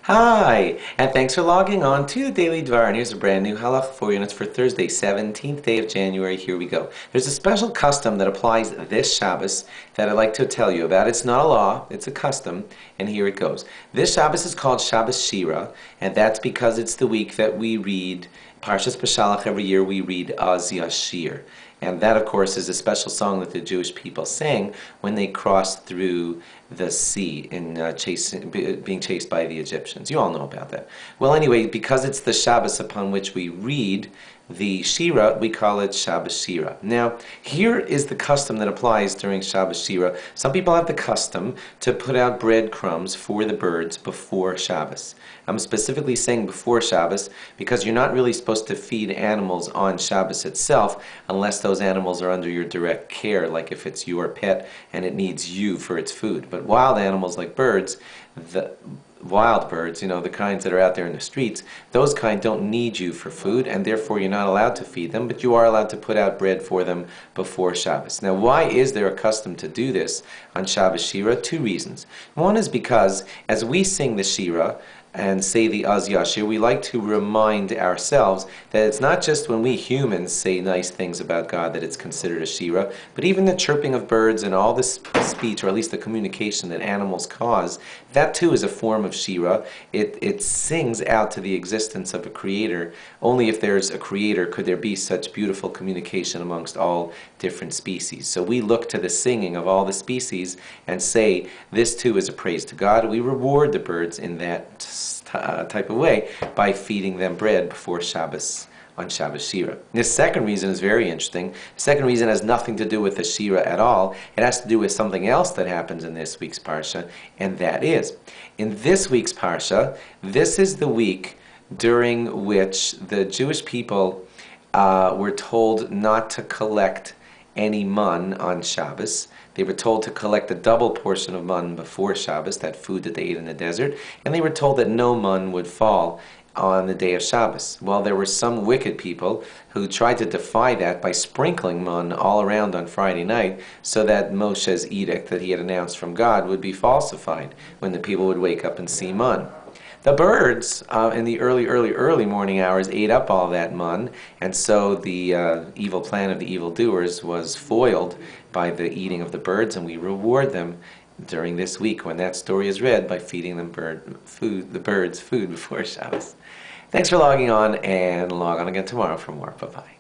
Hi, and thanks for logging on to the Daily Dvar. And here's a brand new Halacha for you, and it's for Thursday, 17th day of January. Here we go. There's a special custom that applies this Shabbos that I'd like to tell you about. It's not a law, it's a custom, and here it goes. This Shabbos is called Shabbos Shira, and that's because it's the week that we read Parshas Beshalach. Every year we read Az Yashir. And that, of course, is a special song that the Jewish people sang when they crossed through the sea in being chased by the Egyptians. You all know about that. Well, anyway, because it's the Shabbos upon which we read the Shira, we call it Shabbos Shira. Now, here is the custom that applies during Shabbos Shira. Some people have the custom to put out breadcrumbs for the birds before Shabbos. I'm specifically saying before Shabbos because you're not really supposed to feed animals on Shabbos itself unless those animals are under your direct care, like if it's your pet and it needs you for its food. But wild animals like birds, the wild birds, the kinds that are out there in the streets, those kind don't need you for food, and therefore you're not allowed to feed them, but you are allowed to put out bread for them before Shabbos. Now, why is there a custom to do this on Shabbos Shira? Two reasons. One is because as we sing the Shira and say the Az Yashir, we like to remind ourselves that it's not just when we humans say nice things about God that it's considered a Shira, but even the chirping of birds and all this speech, or at least the communication that animals cause, that too is a form of Shira. It sings out to the existence of a creator. Only if there's a creator could there be such beautiful communication amongst all different species. So we look to the singing of all the species and say, this too is a praise to God. We reward the birds in that type of way by feeding them bread before Shabbos on Shabbos Shira. The second reason is very interesting. The second reason has nothing to do with the Shira at all. It has to do with something else that happens in this week's Parsha, and that is, in this week's Parsha, this is the week during which the Jewish people were told not to collect any mun on Shabbos. They were told to collect a double portion of mun before Shabbos, that food that they ate in the desert, and they were told that no mun would fall on the day of Shabbos. Well, there were some wicked people who tried to defy that by sprinkling mun all around on Friday night so that Moshe's edict that he had announced from God would be falsified when the people would wake up and see mun. The birds in the early morning hours ate up all that mun, and so the evil plan of the evildoers was foiled by the eating of the birds, and we reward them during this week when that story is read by feeding them the birds food before Shabbos. Thanks for logging on, and log on again tomorrow for more. Bye-bye.